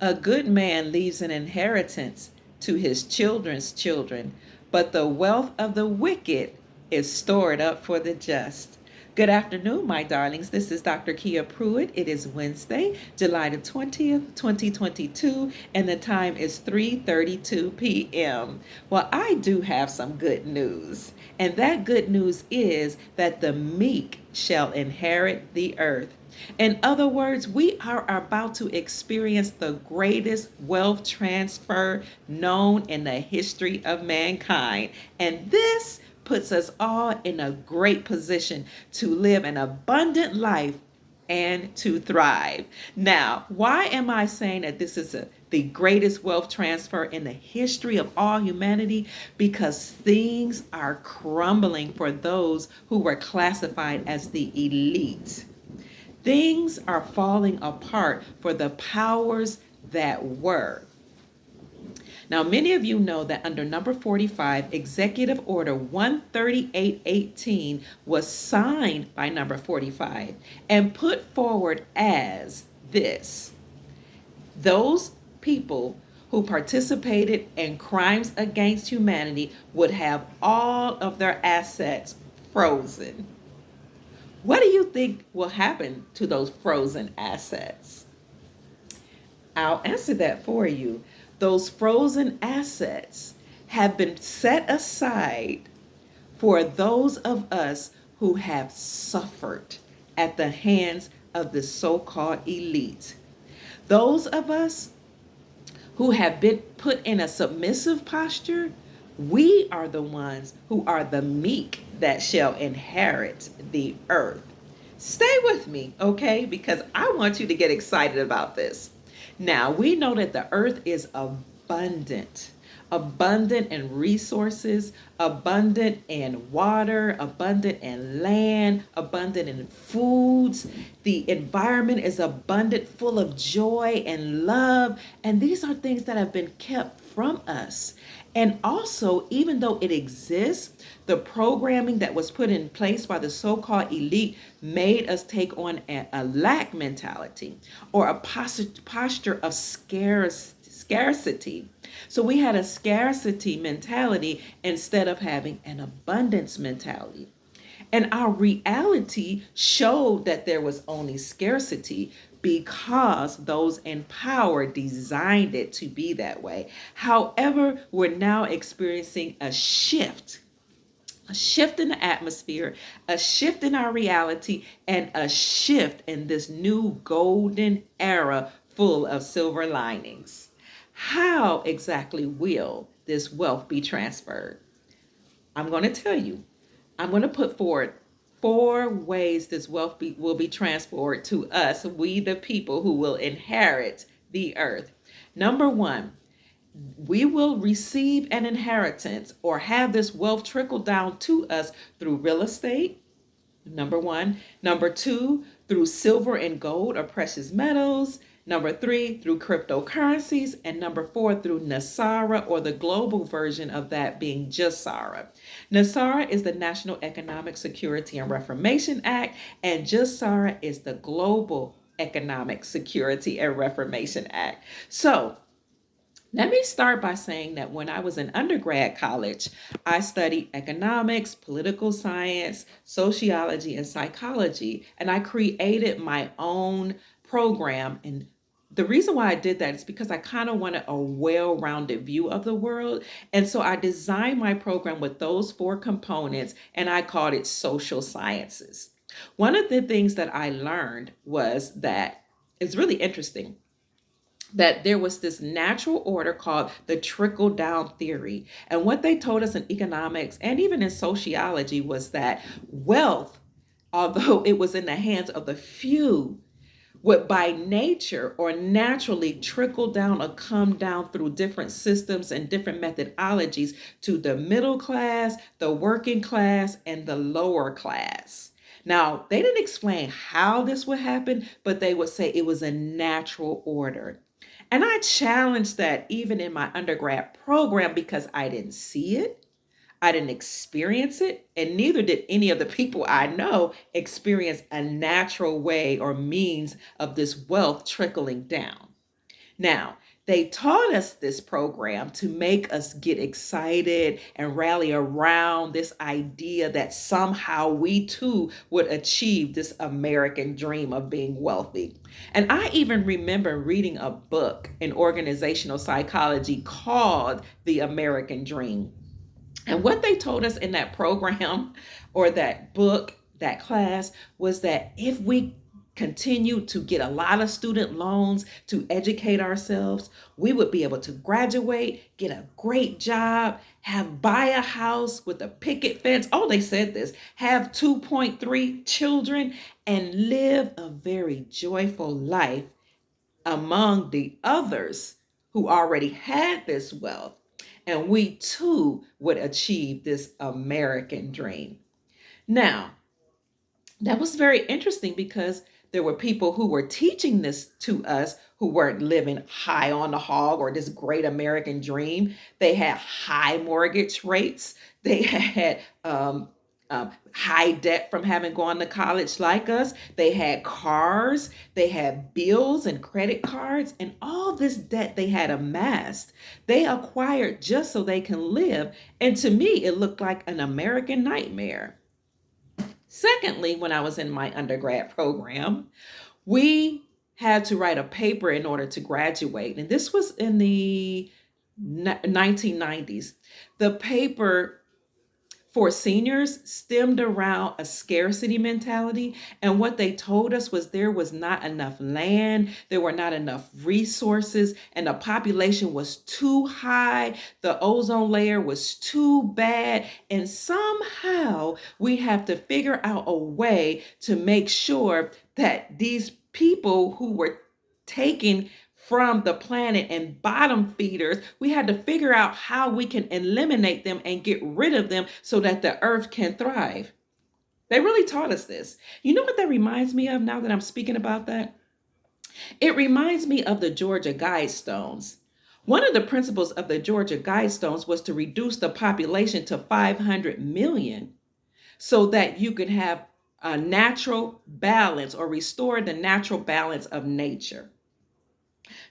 A good man leaves an inheritance to his children's children, but the wealth of the wicked is stored up for the just. Good afternoon, my darlings. This is Dr. Kia Pruitt. It is Wednesday, July the 20th, 2022, and the time is 3:32 p.m. Well, I do have some good news, and that good news is that the meek shall inherit the earth. In other words, we are about to experience the greatest wealth transfer known in the history of mankind. And this puts us all in a great position to live an abundant life and to thrive. Now, why am I saying that this is the greatest wealth transfer in the history of all humanity? Because things are crumbling for those who were classified as the elite. Things are falling apart for the powers that were. Now, many of you know that under number 45, Executive Order 13818 was signed by number 45 and put forward as this: those people who participated in crimes against humanity would have all of their assets frozen. What do you think will happen to those frozen assets? I'll answer that for you. Those frozen assets have been set aside for those of us who have suffered at the hands of the so-called elite. Those of us who have been put in a submissive posture, we are the ones who are the meek that shall inherit the earth. Stay with me, okay? Because I want you to get excited about this. Now, we know that the earth is abundant. Abundant in resources, abundant in water, abundant in land, abundant in foods. The environment is abundant, full of joy and love. And these are things that have been kept from us. And also, even though it exists, the programming that was put in place by the so-called elite made us take on a lack mentality or a posture of scarcity. So we had a scarcity mentality instead of having an abundance mentality. And our reality showed that there was only scarcity because those in power designed it to be that way. However, we're now experiencing a shift in the atmosphere, a shift in our reality, and a shift in this new golden era full of silver linings. How exactly will this wealth be transferred? I'm going to tell you. I'm going to put forward four ways this will be transferred to us, we the people who will inherit the earth. Number one, we will receive an inheritance or have this wealth trickle down to us through real estate. Number one. Number two, through silver and gold or precious metals. Number three, through cryptocurrencies. And number four, through NESARA, or the global version of that being GESARA. NESARA is the National Economic Security and Reformation Act, and GESARA is the Global Economic Security and Reformation Act. So, let me start by saying that when I was in undergrad college, I studied economics, political science, sociology, and psychology, and I created my own program. And the reason why I did that is because I kind of wanted a well-rounded view of the world. And so I designed my program with those four components, and I called it social sciences. One of the things that I learned was that it's really interesting that there was this natural order called the trickle down theory. And what they told us in economics and even in sociology was that wealth, although it was in the hands of the few, would by nature or naturally trickle down or come down through different systems and different methodologies to the middle class, the working class, and the lower class. Now, they didn't explain how this would happen, but they would say it was a natural order. And I challenged that even in my undergrad program because I didn't see it, I didn't experience it, and neither did any of the people I know experience a natural way or means of this wealth trickling down. Now, they taught us this program to make us get excited and rally around this idea that somehow we too would achieve this American dream of being wealthy. And I even remember reading a book in organizational psychology called The American Dream. And what they told us in that program or that book, that class, was that if we continue to get a lot of student loans to educate ourselves, we would be able to graduate, get a great job, have buy a house with a picket fence. Oh, they said this, have 2.3 children, and live a very joyful life among the others who already had this wealth. And we too would achieve this American dream. Now, that was very interesting because there were people who were teaching this to us who weren't living high on the hog or this great American dream. They had high mortgage rates. They had high debt from having gone to college like us. They had cars. They had bills and credit cards, and all this debt they had amassed. They acquired just so they can live. And to me, it looked like an American nightmare. Secondly, when I was in my undergrad program, we had to write a paper in order to graduate. And this was in the 1990s. The paper for seniors stemmed around a scarcity mentality. And what they told us was there was not enough land, there were not enough resources, and the population was too high. The ozone layer was too bad. And somehow we have to figure out a way to make sure that these people who were taken from the planet and bottom feeders, we had to figure out how we can eliminate them and get rid of them so that the earth can thrive. They really taught us this. You know what that reminds me of now that I'm speaking about that? It reminds me of the Georgia Guidestones. One of the principles of the Georgia Guidestones was to reduce the population to 500 million so that you could have a natural balance or restore the natural balance of nature.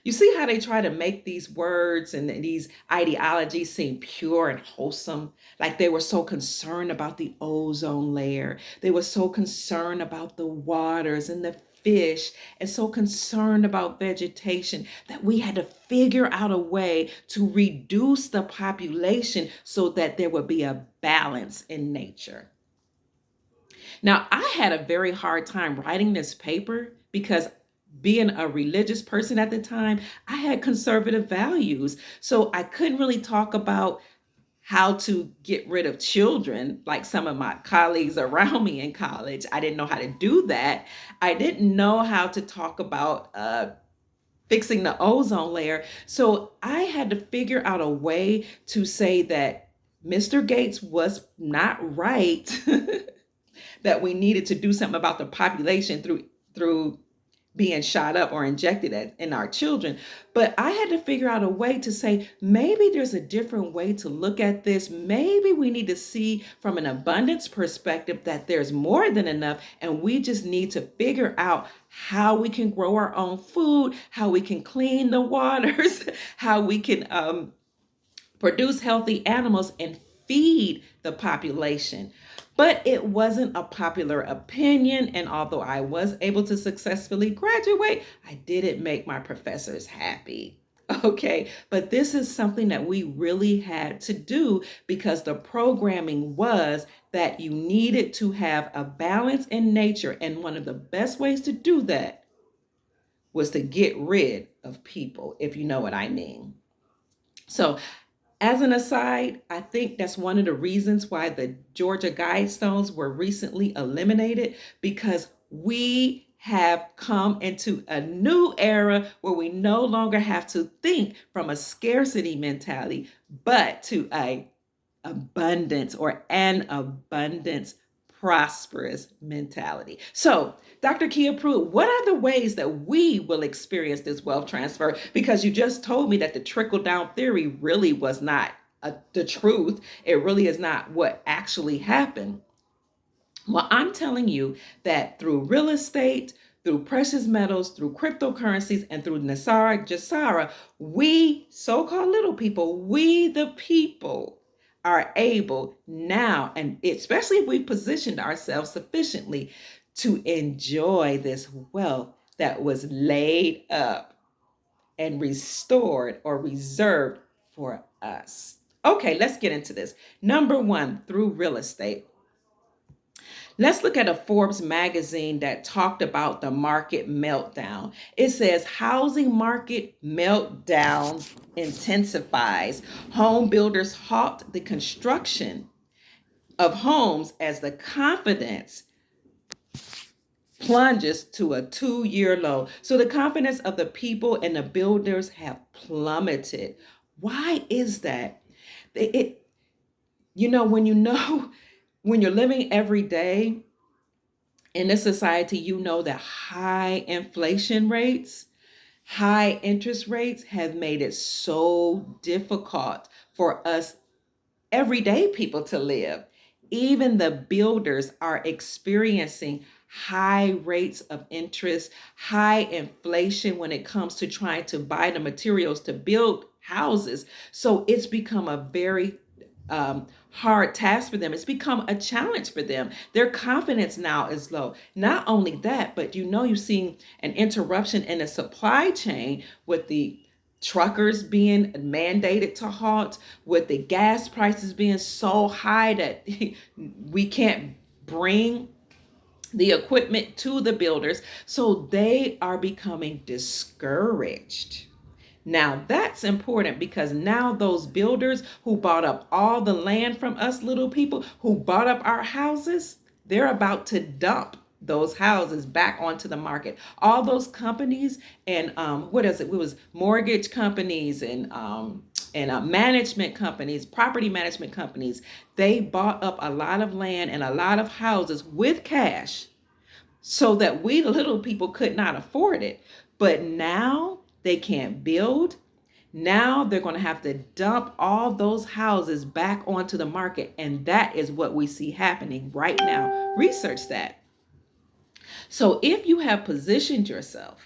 You see how they try to make these words and these ideologies seem pure and wholesome? Like they were so concerned about the ozone layer. They were so concerned about the waters and the fish and so concerned about vegetation that we had to figure out a way to reduce the population so that there would be a balance in nature. Now, I had a very hard time writing this paper because being a religious person at the time, I had conservative values. So I couldn't really talk about how to get rid of children like some of my colleagues around me in college. I didn't know how to do that. I didn't know how to talk about fixing the ozone layer. So I had to figure out a way to say that Mr. Gates was not right that we needed to do something about the population through being shot up or injected in our children. But I had to figure out a way to say, maybe there's a different way to look at this. Maybe we need to see from an abundance perspective that there's more than enough, and we just need to figure out how we can grow our own food, how we can clean the waters, how we can produce healthy animals and feed the population. But it wasn't a popular opinion. And although I was able to successfully graduate, I didn't make my professors happy. Okay, but this is something that we really had to do because the programming was that you needed to have a balance in nature. And one of the best ways to do that was to get rid of people, if you know what I mean. So as an aside, I think that's one of the reasons why the Georgia Guidestones were recently eliminated because we have come into a new era where we no longer have to think from a scarcity mentality, but to a abundance or an abundance prosperous mentality. So, Dr. Kia Pruitt, what are the ways that we will experience this wealth transfer? Because you just told me that the trickle down theory really was not the truth. It really is not what actually happened. Well, I'm telling you that through real estate, through precious metals, through cryptocurrencies, and through NESARA-GESARA, we, so-called little people, we the people, are able now, and especially if we positioned ourselves sufficiently, to enjoy this wealth that was laid up and restored or reserved for us. Okay, let's get into this. Number one, through real estate. Let's look at a Forbes magazine that talked about the market meltdown. It says housing market meltdown intensifies. Home builders halt the construction of homes as the confidence plunges to a 2-year low. So the confidence of the people and the builders have plummeted. Why is that? It when when you're living every day in this society, you know that high inflation rates, high interest rates have made it so difficult for us everyday people to live. Even the builders are experiencing high rates of interest, high inflation when it comes to trying to buy the materials to build houses. So it's become a very hard task for them. It's become a challenge for them. Their confidence now is low. Not only that, but you're seeing an interruption in the supply chain with the truckers being mandated to halt, with the gas prices being so high that we can't bring the equipment to the builders. So they are becoming discouraged. Now that's important because now those builders who bought up all the land from us little people, who bought up our houses, they're about to dump those houses back onto the market. All those companies and what is it? It was mortgage companies and management companies, property management companies. They bought up a lot of land and a lot of houses with cash so that we the little people could not afford it. But now they can't build. Now they're going to have to dump all those houses back onto the market. And that is what we see happening right now. Research that. So if you have positioned yourself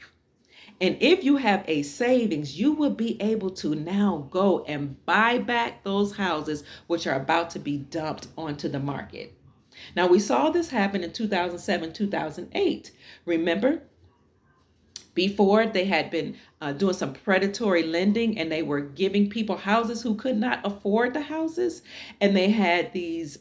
and if you have a savings, you will be able to now go and buy back those houses which are about to be dumped onto the market. Now, we saw this happen in 2007, 2008. Remember? Before, they had been doing some predatory lending and they were giving people houses who could not afford the houses. And they had these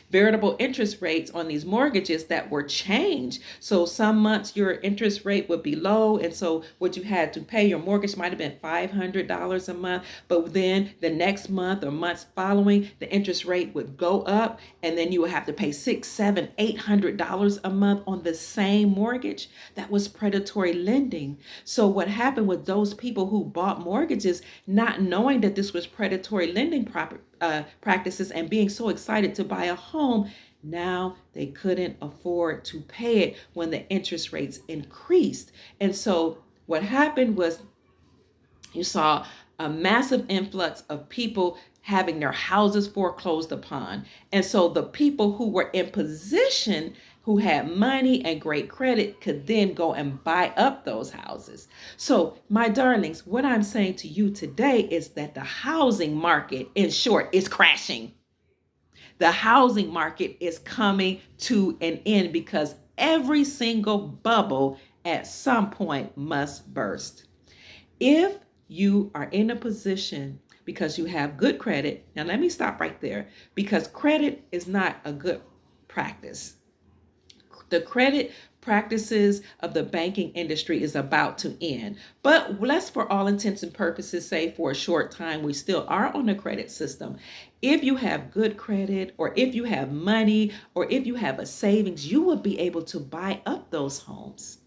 variable interest rates on these mortgages that were changed. So some months your interest rate would be low. And so what you had to pay your mortgage might have been $500 a month. But then the next month or months following, the interest rate would go up. And then you would have to pay $600, $700, $800 a month on the same mortgage. That was predatory lending. So what happened with those people who bought mortgages, not knowing that this was predatory lending practices and being so excited to buy a home, now they couldn't afford to pay it when the interest rates increased. And so what happened was you saw a massive influx of people having their houses foreclosed upon. And so the people who were in position, who had money and great credit, could then go and buy up those houses. So, my darlings, what I'm saying to you today is that the housing market, in short, is crashing. The housing market is coming to an end because every single bubble at some point must burst. If you are in a position because you have good credit, now let me stop right there because credit is not a good practice. The credit practices of the banking industry is about to end. But let's, for all intents and purposes, say for a short time, we still are on a credit system. If you have good credit, or if you have money, or if you have a savings, you will be able to buy up those homes.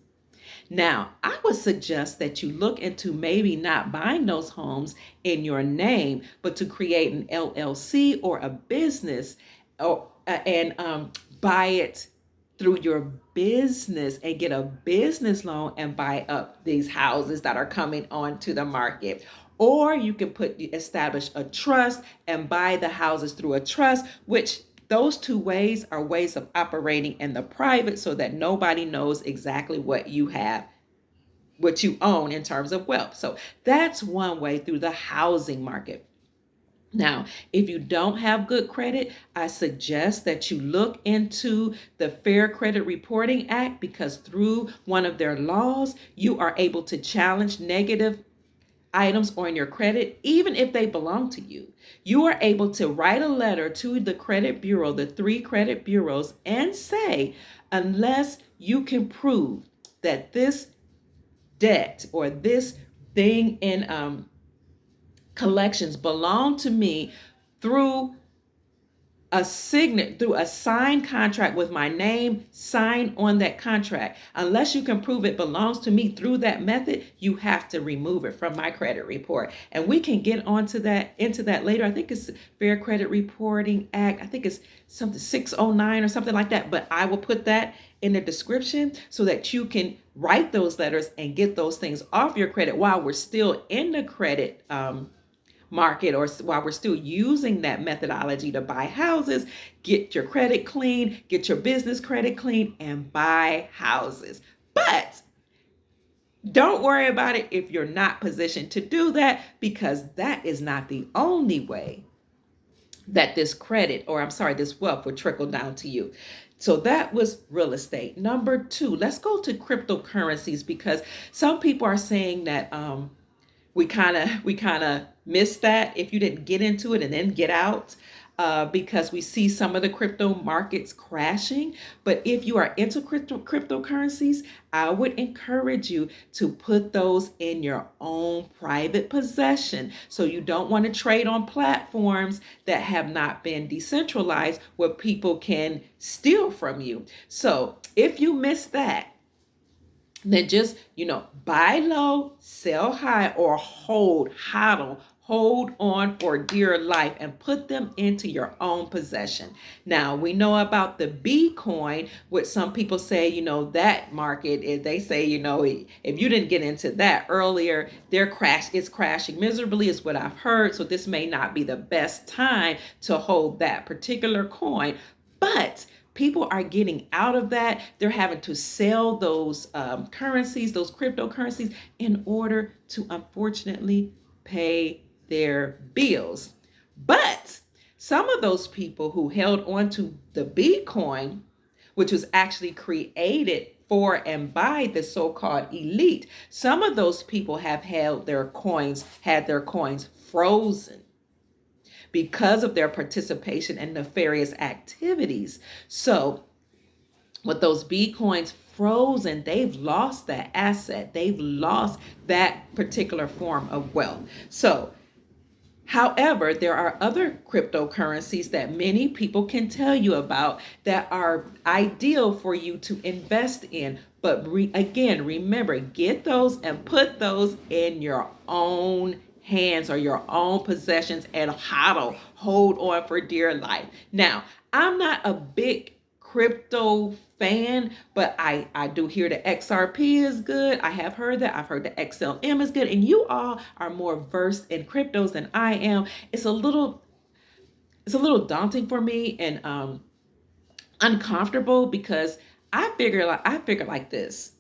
Now, I would suggest that you look into maybe not buying those homes in your name, but to create an LLC or a business and buy it through your business and get a business loan and buy up these houses that are coming onto the market. Or you can establish a trust and buy the houses through a trust, which those two ways are ways of operating in the private so that nobody knows exactly what you have, what you own in terms of wealth. So that's one way through the housing market. Now, if you don't have good credit, I suggest that you look into the Fair Credit Reporting Act, because through one of their laws, you are able to challenge negative items on your credit, even if they belong to you. You are able to write a letter to the credit bureau, the three credit bureaus, and say, unless you can prove that this debt or this thing in collections belong to me through through a signed contract with my name signed on that contract, unless you can prove it belongs to me through that method, you have to remove it from my credit report. And we can get onto that into that later. I think it's Fair Credit Reporting Act. I think it's something 609 or something like that, but I will put that in the description so that you can write those letters and get those things off your credit while we're still in the credit market, or while we're still using that methodology to buy houses. Get your credit clean, get your business credit clean, and buy houses. But don't worry about it if you're not positioned to do that, because that is not the only way that this credit, or I'm sorry, this wealth will trickle down to you. So that was real estate. Number two, let's go to cryptocurrencies, because some people are saying that we kind of missed that if you didn't get into it and then get out, because we see some of the crypto markets crashing. But if you are into cryptocurrencies, I would encourage you to put those in your own private possession. So you don't want to trade on platforms that have not been decentralized, where people can steal from you. So if you miss that, then just, buy low, sell high, or hold on for dear life, and put them into your own possession. Now, we know about the B coin, which some people say, that market is, they say, if you didn't get into that earlier, it's crashing miserably, is what I've heard. So this may not be the best time to hold that particular coin. But people are getting out of that. They're having to sell those currencies, those cryptocurrencies, in order to unfortunately pay their bills. But some of those people who held on to the Bitcoin, which was actually created for and by the so-called elite, some of those people have had their coins frozen because of their participation in nefarious activities. So with those Bitcoins frozen, they've lost that asset. They've lost that particular form of wealth. So, however, there are other cryptocurrencies that many people can tell you about that are ideal for you to invest in. But again, remember, get those and put those in your own hands or your own possessions, and hold on for dear life. Now, I'm not a big crypto fan, but I do hear the XRP is good. I have heard that. I've heard the XLM is good, and you all are more versed in cryptos than I am. It's a little daunting for me, and uncomfortable, because I figure like this.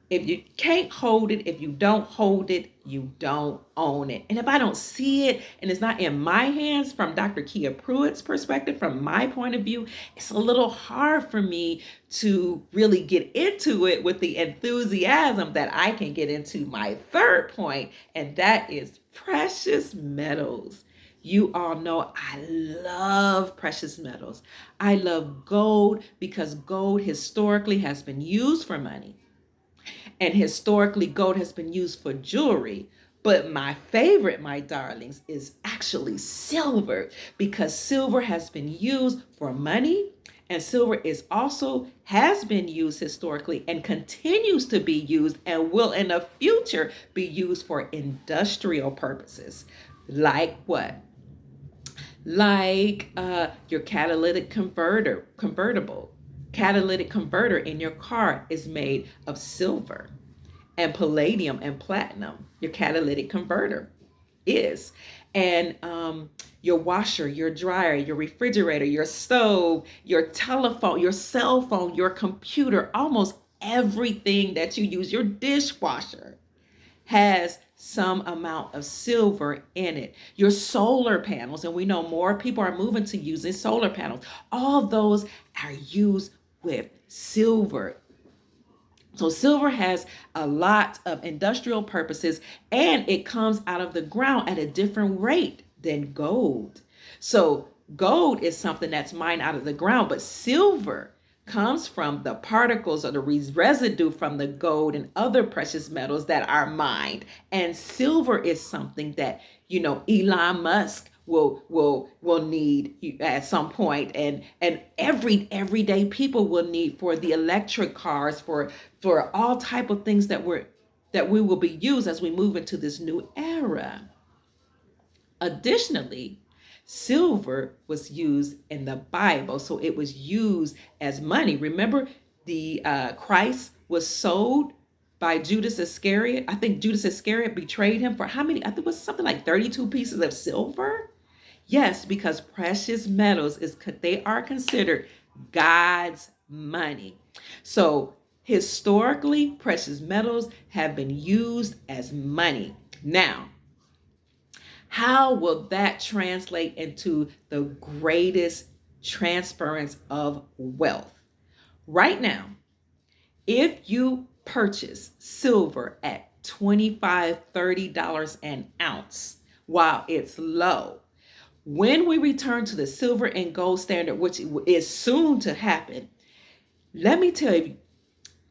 If you can't hold it, if you don't hold it, you don't own it. And if I don't see it and it's not in my hands, from Dr. Kia Pruitt's perspective, from my point of view, it's a little hard for me to really get into it with the enthusiasm that I can get into my third point, and that is precious metals. You all know I love precious metals. I love gold, because gold historically has been used for money. And historically, gold has been used for jewelry. But my favorite, my darlings, is actually silver, because silver has been used for money. And silver is also has been used historically and continues to be used and will in the future be used for industrial purposes. Like what? Like your convertible catalytic converter in your car is made of silver and palladium and platinum, your catalytic converter. is. And your washer, your dryer, your refrigerator, your stove, your telephone, your cell phone, your computer, almost everything that you use, your dishwasher has some amount of silver in it. Your solar panels, and we know more people are moving to using solar panels, all those are used with silver. So silver has a lot of industrial purposes, and it comes out of the ground at a different rate than gold. So gold is something that's mined out of the ground, but silver comes from the particles or the residue from the gold and other precious metals that are mined. And silver is something that, Elon Musk will need at some point, and everyday people will need for the electric cars, for all type of things that we will be used as we move into this new era. Additionally, silver was used in the Bible, so it was used as money. Remember, the Christ was sold by Judas Iscariot. I think Judas Iscariot betrayed him for how many? I think it was something like 32 pieces of silver. Yes, because precious metals they are considered God's money. So historically, precious metals have been used as money. Now, how will that translate into the greatest transference of wealth? Right now, if you purchase silver at $25, $30 an ounce while it's low, when we return to the silver and gold standard, which is soon to happen, let me tell you,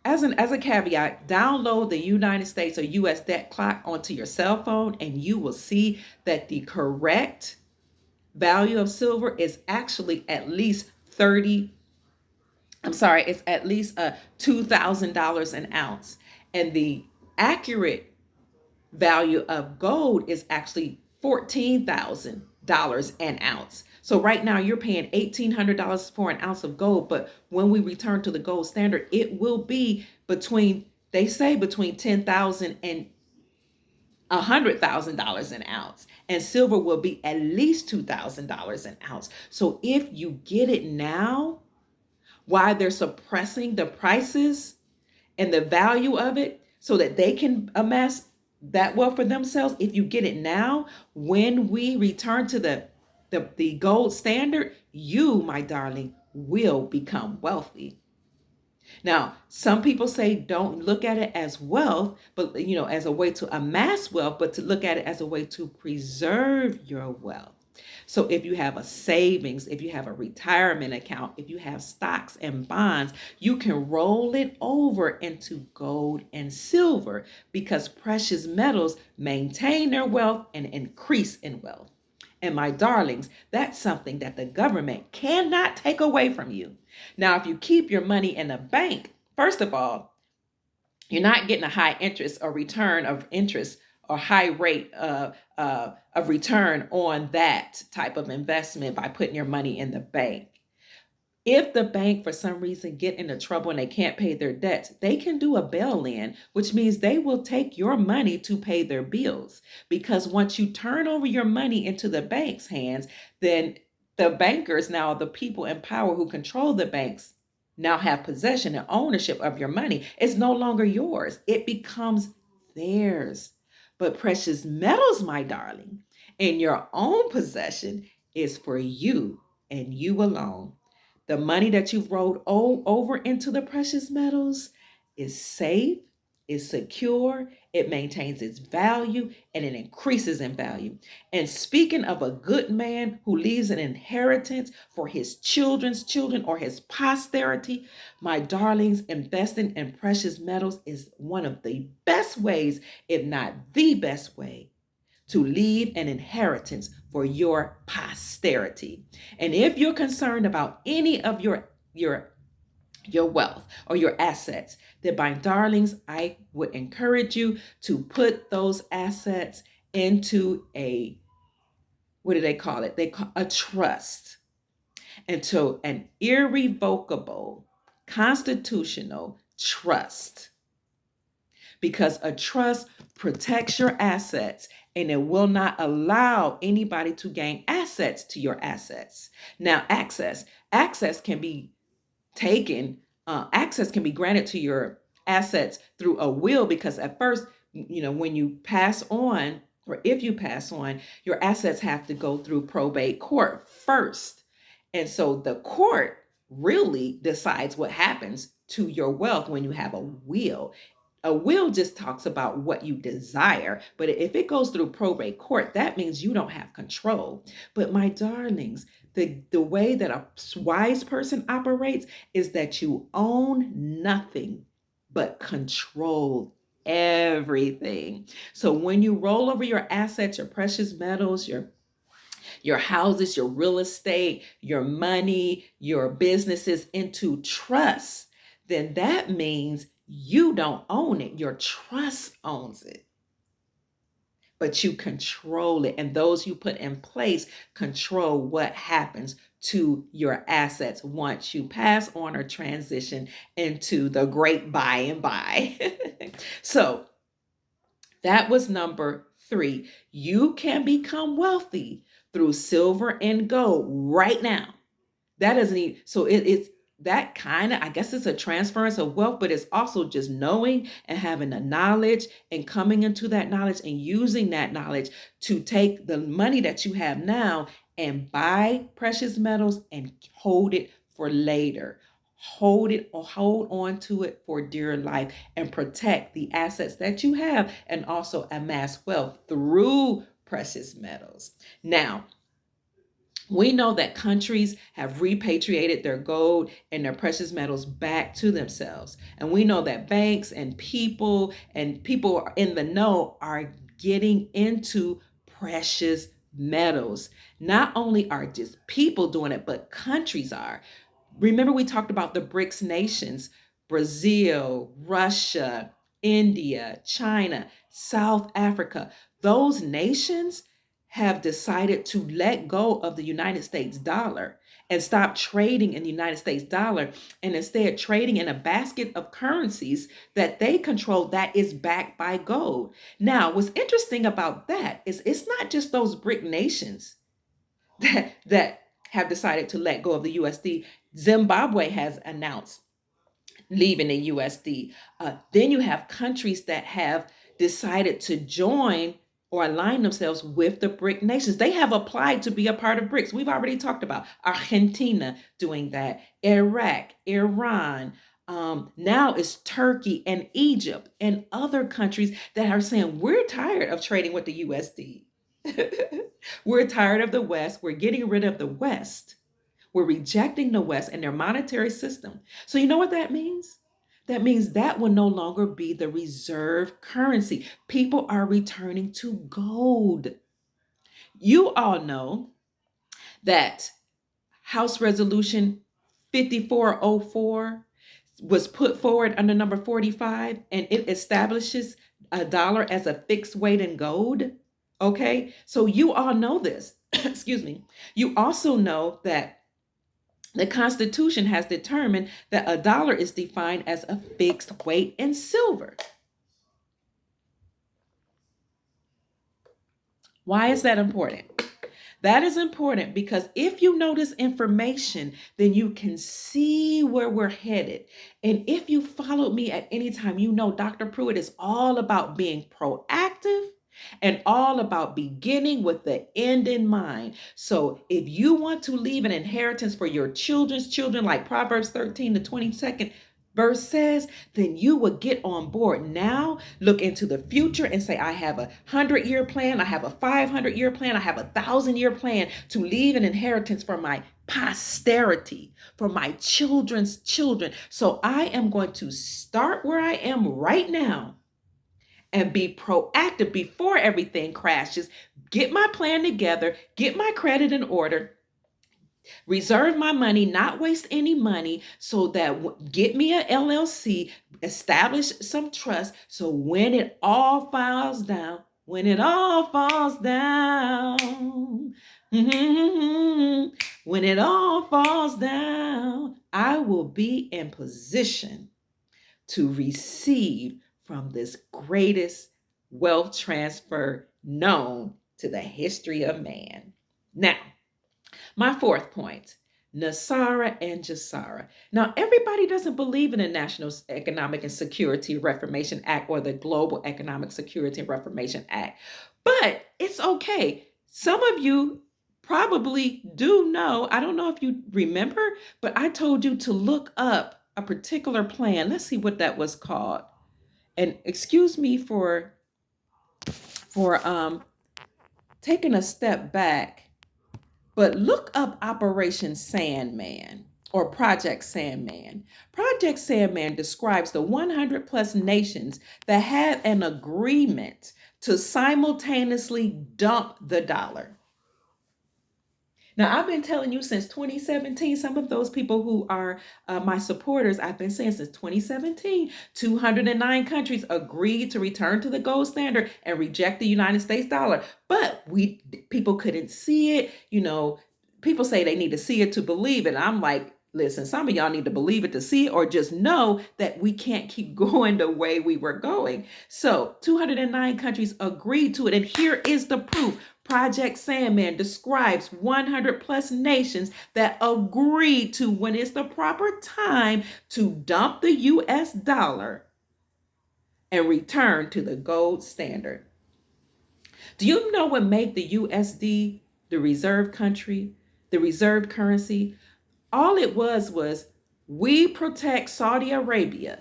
as a caveat, download the United States or US debt clock onto your cell phone, and you will see that the correct value of silver is actually at least 30, I'm sorry, it's at least $2,000 an ounce. And the accurate value of gold is actually $14,000 an ounce. So right now you're paying $1,800 for an ounce of gold, but when we return to the gold standard, it will be they say between 10,000 and $100,000 an ounce, and silver will be at least $2,000 an ounce. So if you get it now, while they're suppressing the prices and the value of it so that they can amass that wealth for themselves, if you get it now, when we return to the gold standard, you, my darling, will become wealthy. Now, some people say don't look at it as wealth, but as a way to amass wealth, but to look at it as a way to preserve your wealth. So if you have a savings, if you have a retirement account, if you have stocks and bonds, you can roll it over into gold and silver, because precious metals maintain their wealth and increase in wealth. And my darlings, that's something that the government cannot take away from you. Now, if you keep your money in a bank, first of all, you're not getting a high interest or return of interest or high rate of return on that type of investment by putting your money in the bank. If the bank, for some reason, get into trouble and they can't pay their debts, they can do a bail-in, which means they will take your money to pay their bills. Because once you turn over your money into the bank's hands, then the bankers, now the people in power who control the banks, now have possession and ownership of your money. It's no longer yours. It becomes theirs. But precious metals, my darling, in your own possession is for you and you alone. The money that you've rolled over into the precious metals is safe, is secure, it maintains its value, and it increases in value. And speaking of a good man who leaves an inheritance for his children's children or his posterity, my darlings, investing in precious metals is one of the best ways, if not the best way, to leave an inheritance for your posterity. And if you're concerned about any of your wealth or your assets, then my darlings, I would encourage you to put those assets into what do they call it? They call a trust, into an irrevocable constitutional trust, because a trust protects your assets and it will not allow anybody to gain access to your assets. Now, access can be taken, access can be granted to your assets through a will, because at first, when you pass on, or if you pass on, your assets have to go through probate court first. And so the court really decides what happens to your wealth when you have a will. A will just talks about what you desire, but if it goes through probate court, that means you don't have control. But my darlings, the way that a wise person operates is that you own nothing but control everything. So when you roll over your assets, your precious metals, your houses, your real estate, your money, your businesses into trust, then that means you don't own it. Your trust owns it, but you control it. And those you put in place control what happens to your assets once you pass on or transition into the great by and by. So that was number 3. You can become wealthy through silver and gold right now. That doesn't even, so it's that kind of, I guess it's a transference of wealth, but it's also just knowing and having the knowledge and coming into that knowledge and using that knowledge to take the money that you have now and buy precious metals and hold it for later. Hold it, or hold on to it for dear life, and protect the assets that you have, and also amass wealth through precious metals. Now, we know that countries have repatriated their gold and their precious metals back to themselves. And we know that banks and people in the know are getting into precious metals. Not only are just people doing it, but countries are. Remember, we talked about the BRICS nations: Brazil, Russia, India, China, South Africa. Those nations have decided to let go of the United States dollar and stop trading in the United States dollar, and instead trading in a basket of currencies that they control that is backed by gold. Now, what's interesting about that is it's not just those BRIC nations that have decided to let go of the USD. Zimbabwe has announced leaving the USD. Then you have countries that have decided to join or align themselves with the BRIC nations. They have applied to be a part of BRICS. We've already talked about Argentina doing that, Iraq, Iran. Now it's Turkey and Egypt and other countries that are saying, we're tired of trading with the USD. We're tired of the West. We're getting rid of the West. We're rejecting the West and their monetary system. So you know what that means? That means that will no longer be the reserve currency. People are returning to gold. You all know that House Resolution 5404 was put forward under number 45, and it establishes a dollar as a fixed weight in gold. Okay, so you all know this. Excuse me. You also know that the Constitution has determined that a dollar is defined as a fixed weight in silver. Why is that important? That is important because if you know this information, then you can see where we're headed. And if you followed me at any time, you know Dr. Pruitt is all about being proactive and all about beginning with the end in mind. So if you want to leave an inheritance for your children's children, like Proverbs 13, the 22nd verse says, then you will get on board now, look into the future and say, I have a 100-year plan, I have a 500-year plan, I have a 1,000-year plan to leave an inheritance for my posterity, for my children's children. So I am going to start where I am right now and be proactive before everything crashes. Get my plan together, get my credit in order, reserve my money, not waste any money, so that get me a LLC, establish some trust, so when it all falls down, when it all falls down, when it all falls down, I will be in position to receive from this greatest wealth transfer known to the history of man. Now, my fourth point, NESARA-GESARA. Now, everybody doesn't believe in the National Economic and Security Reformation Act or the Global Economic Security and Reformation Act, but it's okay. Some of you probably do know. I don't know if you remember, but I told you to look up a particular plan. Let's see what that was called. And excuse me for taking a step back, but look up Operation Sandman or Project Sandman. Project Sandman describes the 100 plus nations that had an agreement to simultaneously dump the dollar. Now, I've been telling you since 2017, some of those people who are my supporters, I've been saying since 2017, 209 countries agreed to return to the gold standard and reject the United States dollar. But people couldn't see it. You know, people say they need to see it to believe it. I'm like, listen, some of y'all need to believe it to see it, or just know that we can't keep going the way we were going. So 209 countries agreed to it. And here is the proof. Project Sandman describes 100 plus nations that agreed to, when it's the proper time, to dump the US dollar and return to the gold standard. Do you know what made the USD the reserve country, the reserve currency? All it was we protect Saudi Arabia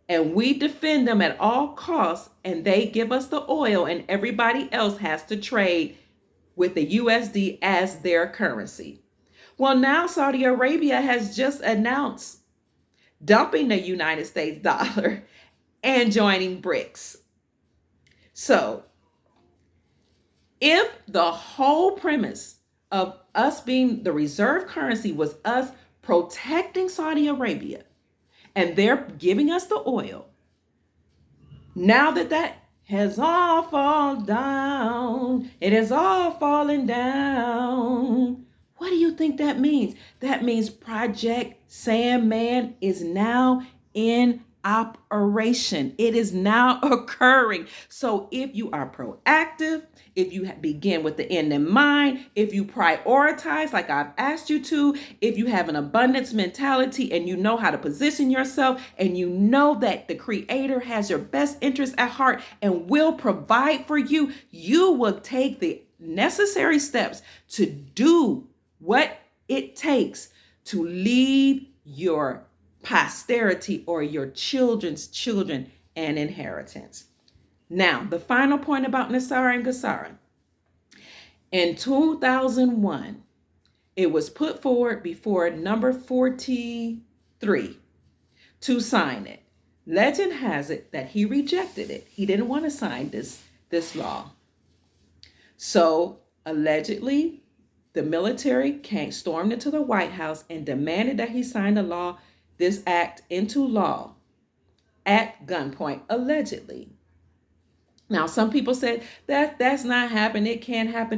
and we defend them at all costs, and they give us the oil, and everybody else has to trade with the USD as their currency. Well, now Saudi Arabia has just announced dumping the United States dollar and joining BRICS. So, if the whole premise of us being the reserve currency was us protecting Saudi Arabia and they're giving us the oil, now that has all fallen down, it has all fallen down, what do you think that means? That means Project Sandman is now in operation. It is now occurring. So if you are proactive, if you begin with the end in mind, if you prioritize like I've asked you to, if you have an abundance mentality and you know how to position yourself, and you know that the Creator has your best interest at heart and will provide for you, you will take the necessary steps to do what it takes to leave your posterity or your children's children an inheritance. Now, the final point about NESARA-GESARA. In 2001, it was put forward before number 43 to sign it. Legend has it that he rejected it. He didn't want to sign this law. So, allegedly, the military stormed into the White House and demanded that he sign this act into law at gunpoint, allegedly. Now, some people said that's not happening. It can't happen.